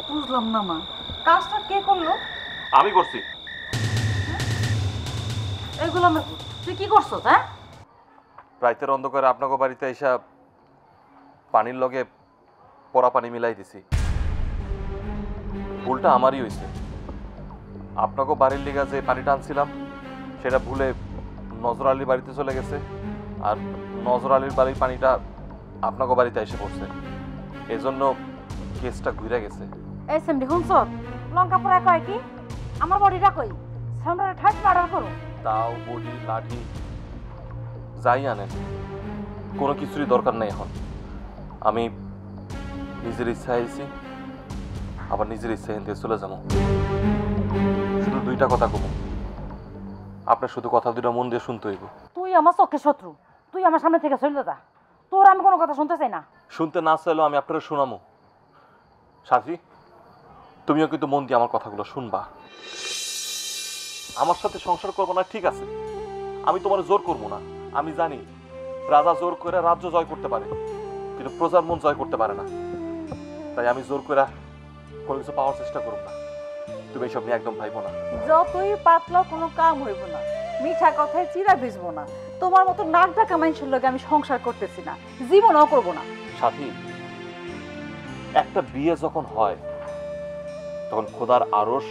[SPEAKER 8] বুঝলাম না মা, কাজটা কে করলো?
[SPEAKER 5] আমি করছি।
[SPEAKER 4] এগুলো তুই কি করছো? হ্যাঁ,
[SPEAKER 5] রাইতের অন্ধকারে আপনাকে বাড়িতে এসে পানির লগে পরা পানি মিলাই দিছি। ভুলটা আমারই হয়েছে। আপনাকে বাড়ির লিগা যে পানি টানছিলাম সেটা ভুলে নজর আলীর বাড়িতে চলে গেছে, আর নজর আলীর বাড়ির পানিটা আপনাকে বাড়িতে এসে পড়ছে। এজন্য কেসটা ঘুরে গেছে।
[SPEAKER 4] এই সেমডি শুনছ? লঙ্কা পোড়া কয় কি আমার বডিটা কই? সামনে ঠাস মার্ডার করো।
[SPEAKER 5] তাও বডি লাঠি যাই আনেন, কোনো কিছুরই দরকার নেই এখন। আমি নিজের ইচ্ছা আইছি, আবার নিজের ইচ্ছা এখান থেকে চলে যাবো। শুধু 2টা কথা কব, আপনার শুধু কথা 2টা মন দিয়ে শুনতে হইব।
[SPEAKER 4] তুই আমার চোখের শত্রু, তুই আমার সামনে থেকে চলে যা। তোর আমি কোনো কথা শুনতে চাই না।
[SPEAKER 5] শুনতে না চাইলেও আমি আপনারা শোনামো। সাথী, তুমিও কিন্তু মন দিয়ে আমার কথাগুলো শুনবা। আমার সাথে সংসার করবো না ঠিক আছে, আমি তোমার জোর করবো না। আমি জানি রাজা জোর করে রাজ্য জয় করতে পারে, কিন্তু প্রজার মন জয় করতে পারে না। তাই আমি জোর করে কোনো কিছু পাওয়ার চেষ্টা করব না। তুমি এইসব নিয়ে একদম ভাইবো না।
[SPEAKER 8] যতই পাতলা কোনো কাম হইব না, মিঠা কথায় চিরা ভিজবো না। তোমার মতো নাক ডাকা মানুষের লগে আমি সংসার করতেছি না, জীবনও করবো না।
[SPEAKER 5] সাথী, একটা বিয়ে যখন হয় তখন খোদার আরশ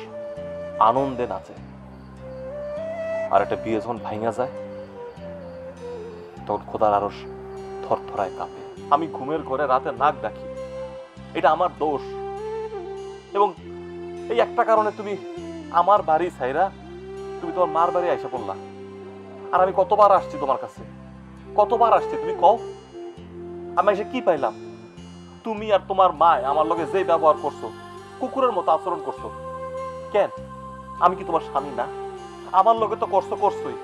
[SPEAKER 5] আনন্দে নাচে, আর একটা বিয়ে যখন ভাঙা যায় তখন খোদার আরশ থরথরায় কাঁপে। আমি ঘুমের ঘরে রাতে নাক ডাকি, এটা আমার দোষ। এবং এই একটা কারণে তুমি আমার বাড়ি ছাইরা তুমি তোমার মার বাড়ি আইসা পড়লা। আর আমি কতবার আসছি তোমার কাছে, কতবার আসছি, তুমি কও আমি এসে কি পাইলাম? তুমি আর তোমার মা আমার লগে যে ব্যবহার করছো, কুকুরের মতো আচরণ করছো। কেন? আমি কি তোমার স্বামী না? আমার লগে তো করছোই।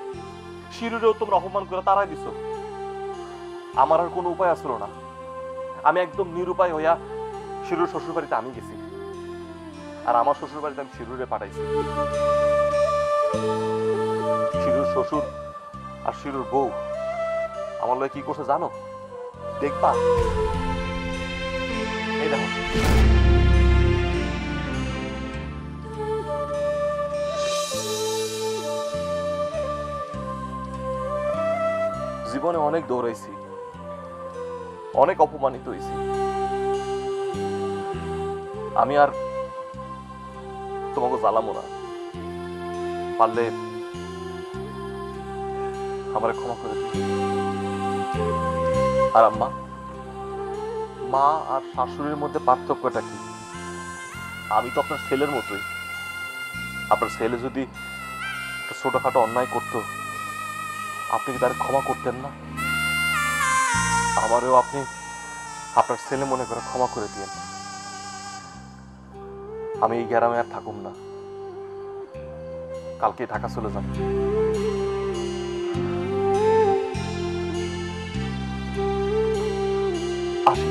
[SPEAKER 5] শিরুরেও তোমরা অপমান করে তাড়াই দিছো। আমার আর কোনো উপায় আসলো না। আমি একদম নিরুপায় হইয়া শিরুর শ্বশুর বাড়িতে আমি গেছি, আর আমার শ্বশুর বাড়িতে আমি শিরুরে পাঠাইছি। শিরুর শ্বশুর আর শিরুর বউ আমার লগে কি করছে জানো? দেখবা এই দেখো জীবনে অনেক দৌড়াইছি, অনেক অপমানিত হয়েছি। আমি আর তোমাকে জ্বালামো না, পারলে আমার ক্ষমা করে দিই। আর আম্মা, মা আর শাশুড়ির মধ্যে পার্থক্যটা কি? আমি তো আপনার ছেলের মতোই। আপনার ছেলে যদি একটা ছোটখাটো অন্যায় করতো, আপনি কি তার ক্ষমা করতেন না? আমারও আপনি আপনার ছেলে মনে করে ক্ষমা করে দিয়েন। আমি এই গ্রামে আর থাকুম না, কালকে ঢাকা চলে যাব। আসি।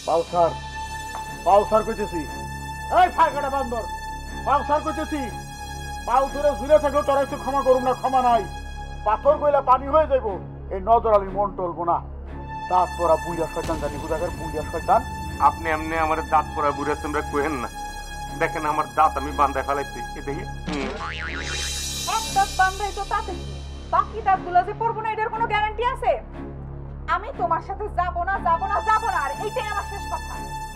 [SPEAKER 1] পাউসার, পাউসার কইতেছি। এই ফাঁকাটা বান্দর, পাউসার কইতেছি। পাউ ধরে ঝুলে থাকলেও তোরা একটু ক্ষমা করুম না, ক্ষমা নাই। পাথর কইলা পানি হয়ে যাইব, এই নজর আলীর মন টলবো না। দাঁত পরা বুইরা শয়তান জানি বুঝাকার বুইরা শয়তান।
[SPEAKER 3] আপনি এমনি আমার দাঁত পড়া বুড়া তোমরা কোহেন না। দেখেন আমার দাঁত আমি বান্ধায় ফেলাইছি, এ দেখি।
[SPEAKER 6] এক দাঁত বান্ধাই তো তাতে কি, বাকি দাঁতগুলো যে পড়বো না এটার কোনো গ্যারান্টি আছে? আমি তোমার সাথে যাবো না, যাবো না, যাবো না, আর এইটাই আমার শেষ কথা।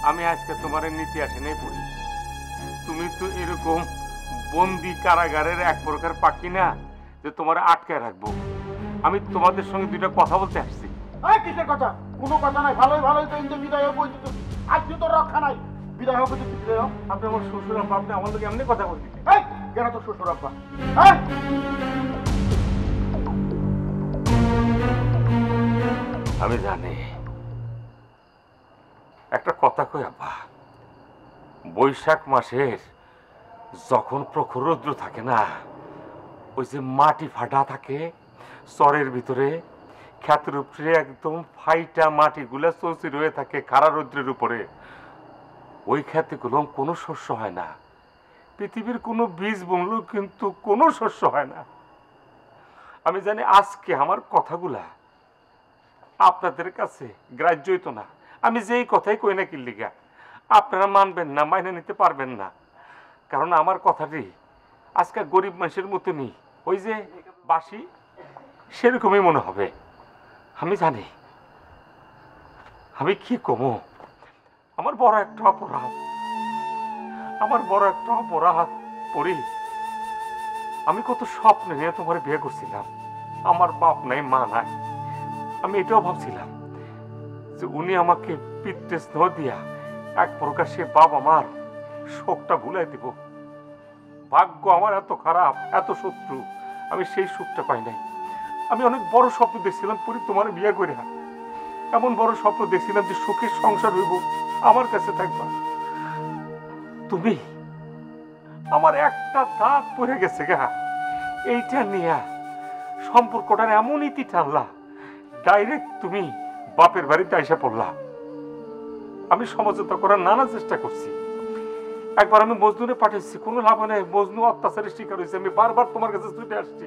[SPEAKER 3] আমি আজকে তোমার নীতি আসে নাই পড়ি। তুমি তো এরকম বন্দি কারাগারের এক প্রকার পাখি না যে তোমার আটকায় রাখবো। আমি তোমাদের সঙ্গে দুইটা কথা বলতে আসছি।
[SPEAKER 1] এই কিসের কথা? কোনো কথা নাই, ভালোই ভালোই তো ইন্দু বিদায় হয়ে বইতে। আজ তো রক্ষা নাই, বিদায় হোক তো বিদায় হোক।
[SPEAKER 3] আপনি আমার শ্বশুর আব্বা, আপনি আমার লোক এমনি কথা বলছি।
[SPEAKER 1] এই কেন তো শ্বশুর আব্বা? হ্যাঁ,
[SPEAKER 3] আমি জানি একটা কথা কই আব্বা, বৈশাখ মাসের যখন প্রখর রৌদ্র থাকে না, ওই যে মাটি ফাটা থাকে চরের ভিতরে, ক্ষেতের উপরে একদম ফাইটা মাটিগুলা চৌচির হয়ে থাকে খাড়া রৌদ্রের উপরে, ওই ক্ষেতগুলো কোনো শস্য হয় না। পৃথিবীর কোনো বীজ বুনলেও কিন্তু কোনো শস্য হয় না। আমি জানি আজকে আমার কথাগুলা আপনাদের কাছে গ্রাহ্য হইতো না। আমি যেই কথাই কই না কিল্লিগা আপনারা মানবেন না, মাইনে নিতে পারবেন না। কারণ আমার কথাটি আজকে গরিব মানুষের মতনই, ওই যে বাসি সেরকমই মনে হবে। আমি জানি আমি কি কমো, আমার বড় একটা অপরাধ, আমার বড় একটা অপরাধ পড়ি। আমি কত স্বপ্ন নিয়ে তোমার বিয়ে করছিলাম, আমার বাপ নাই মা নাই। আমি এটাও ভাবছিলাম যে উনি আমাকে পিতৃ স্নেহ দিয়া এক প্রকার সে বাপ আমার শোকটা ভুলাই দিব। ভাগ্য আমার এত খারাপ, এত শত্রু, আমি সেই সুখটা পাই নাই। আমি অনেক বড় স্বপ্ন দেখছিলাম পুরি তোমার বিয়ে করে, এমন বড় স্বপ্ন দেখছিলাম যে সুখের সংসার হইব, আমার কাছে থাকবা তুমি। আমার একটা দাঁত পড়ে গেছে গা, এইটা নিয়ে সম্পর্কটার এমন ইতি টানলা, ডাইরেক্ট তুমি বাপের বাড়িতে আইসা পড়লা। আমি সমঝোতা করার নানা চেষ্টা করছি, একবার আমি মজনুরে পাঠিয়েছি, কোনো লাভ নেই। মজনু অত্যাচারের শিকার হয়েছে। আমি বারবার তোমার কাছে ছুটে আসছি,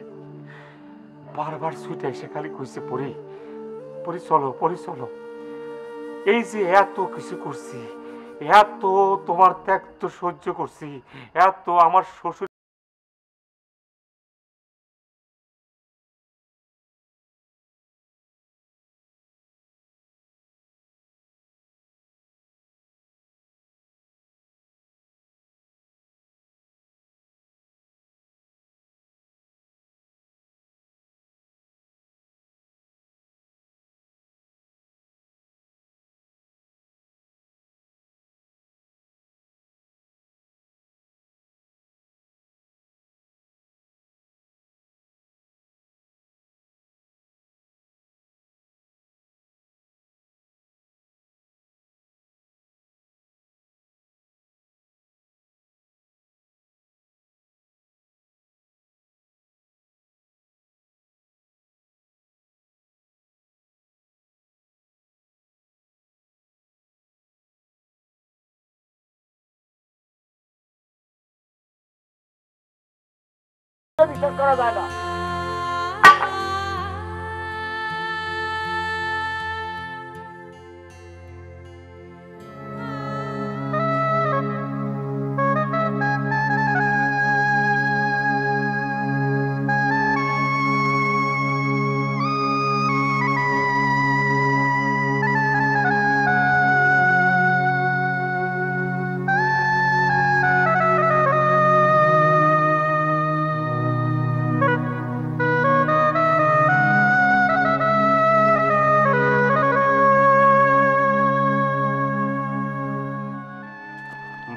[SPEAKER 3] বারবার ছুটে এসে খালি কইছে পড়ি পড়ি চলো, পড়ি চলো। এই যে এত কিছু করছি, এত তোমার ত্যাগ তো সহ্য করছি, এত আমার শ্বশুর
[SPEAKER 1] কথা বিশ্বাস করা যায় না।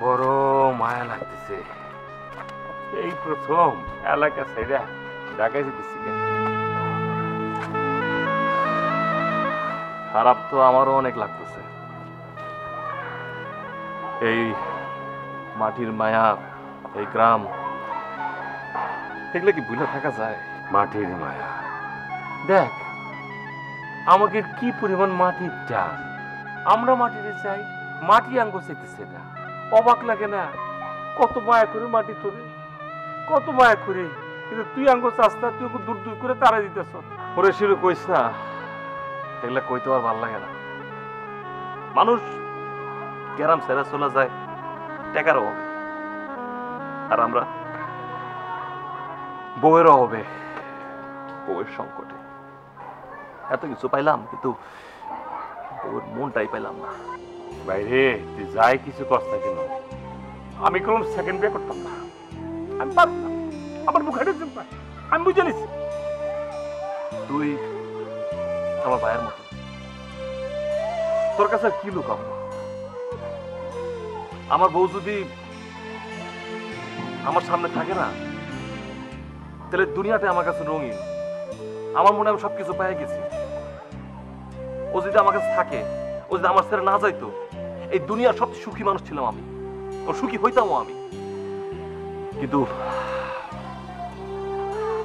[SPEAKER 3] বড় মায়া লাগতেছে। এই প্রথম এলাকা ছেড়ে ঢাকায় যেতেছি।
[SPEAKER 5] খারাপ তো আমারও অনেক লাগতেছে। এই মাটির মায়া, এই গ্রাম, এগুলো কি ভুলে থাকা যায়?
[SPEAKER 3] মাটির মায়া দেখ, আমাকে কি পরিমাণ মাটির টান। আমরা মাটিতে চাই, মাটি আঙ্গ চাইতেছে না। অবাক লাগে না? কত মায়া করে মাটি তোরে, কত মায়া করে, কিন্তু তুই আঙ্গ চাস্তা, তুই দূর দূর করে তারা দিতেছ।
[SPEAKER 5] ওরে শিরু কইস না, এগুলা কইতে আর ভাল লাগে না। মানুষ গ্রাম ছেড়ে চলে যায় টাকার অভাবে, আর আমরা বউয়ের অভাবে, বউয়ের সংকটে এত কিছু পাইলাম, কিন্তু বউয়ের মনটাই পাইলাম না।
[SPEAKER 3] বাইরে তুই যাই কিছু কষ্ট কেন, আমি কোনো সেকেন্ড বিয়ে করতাম না। আমি পারতাম না, আমার মুখ হেঁটে আমি বুঝে নিছি।
[SPEAKER 5] তুই আমার ভাইয়ের মতো, তোর কাছে আর কি লুকাবো? আমার বউ যদি আমার সামনে থাকে না, তাহলে দুনিয়াতে আমার কাছে রঙিন। আমার মনে আমি সবকিছু পেয়ে গেছি। ও যদি আমার কাছে থাকে, ও যদি আমার ছেড়ে না যাইতো, এই দুনিয়ার সবচেয়ে সুখী মানুষ ছিলাম আমি, ও সুখী হইতামও আমি। কিন্তু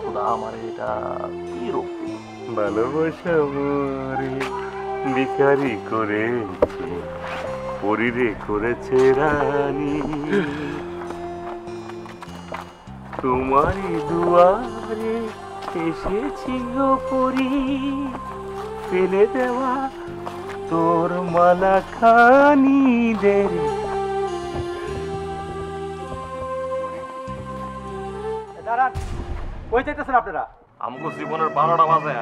[SPEAKER 5] খোদা আমার এটা কি রোগ দিল।
[SPEAKER 3] ভালোবাসা মরে ভিখারি করেছে, পরিরে করেছে রানী। তোমারই দুয়ারে এসেছি গো পরি, ফেলে দেওয়া তোর মালা খানি দেরি।
[SPEAKER 7] দাঁড়ান, কই যাইতেছেন আপনারা?
[SPEAKER 5] আমগো জীবনের 12টা বাজে,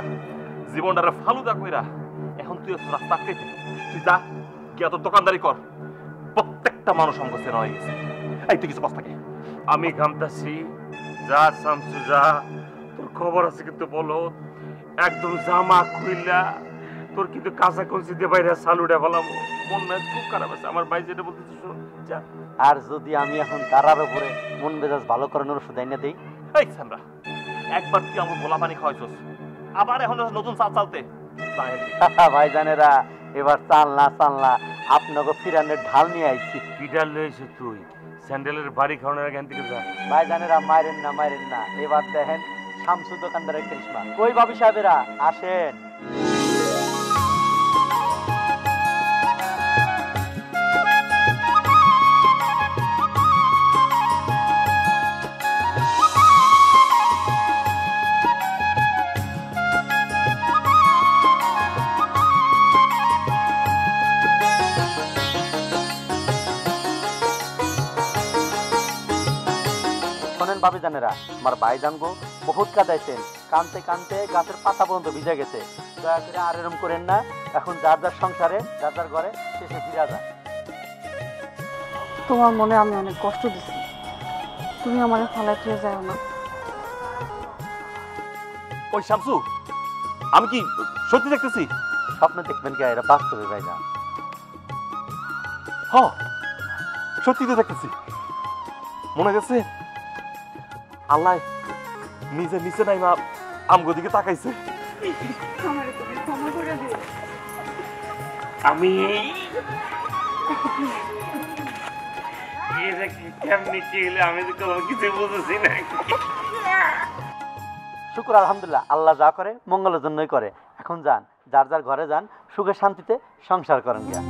[SPEAKER 5] জীবনটারে ফালুদা কইরা এখন তুই রাস্তা আটকাইতে। তুই যা গিয়া তোর দোকানদারি কর। প্রত্যেকটা মানুষ আমগো চেনা হয়ে গেছে। এই তুই কিছু কষ্ট থাকে।
[SPEAKER 3] আমি ঘামতাছি, যা শামসু যা, তোর খবর আছে কিন্তু বলো। একদম জামা খুইলা তোর কিন্তু কাঁচা কলসি দিয়ে বাইরে সালুডা বললাম, মন মেজাজ খুব খারাপ আছে। আমার ভাই যেটা বলতেছে শোন, যা।
[SPEAKER 7] আর যদি আমি এখন তারার উপরে মন মেজাজ ভালো করানোর ওষুধ আইনা দেই?
[SPEAKER 5] এই সামরা, একবার তুই আমার গোলা পানি খাওয়াইছস, আবার এখন নতুন চাল চালতে
[SPEAKER 7] ভাইজানেরা, এবার চালনা চালনা আপনাকে ফিরানের ঢাল নিয়ে আইছি।
[SPEAKER 3] কি ডাল লইছিস তুই? স্যান্ডেলের বাড়ি খাওয়ানোর এখান থেকে যা।
[SPEAKER 7] ভাইজানেরা, মাইরেন না মাইরেন না, এবার দেখেন শামসু দোকানদারের কৃষ্ণা। কই বাবু সাহেবেরা, আসেন। ভাবিজানেরা, আমার ভাইজান গো বহুত কাঁদাইছেন, কানতে কানতে গাছের পাতা পর্যন্ত ভিজে গেছে। দয়া করে আর এরম করেন না। এখন যার যার সংসারে, যার যার ঘরে শেষে ফিরা যায়।
[SPEAKER 6] তোমার মনে আমি অনেক কষ্ট দিছি, তুমি আমার ফালাই ফিরে যাও না।
[SPEAKER 5] ওই শামসু, আমি কি সত্যি দেখতেছি?
[SPEAKER 7] স্বপ্ন দেখবেন কে, এটা বাস্তবে ভাইজান।
[SPEAKER 5] হ, সত্যি তো দেখতেছি। মনে গেছে আল্লাহ নিজে নিচে নাই মা আমগো দিকে তাকাইছে।
[SPEAKER 3] আমি কেমনি কি হলে আমি তো কোনো কিছু বুঝেছি না।
[SPEAKER 7] শুকুর আলহামদুলিল্লাহ, আল্লাহ যা করে মঙ্গলের জন্যই করে। এখন যান, যার যার ঘরে যান, সুখে শান্তিতে সংসার করেন গিয়া।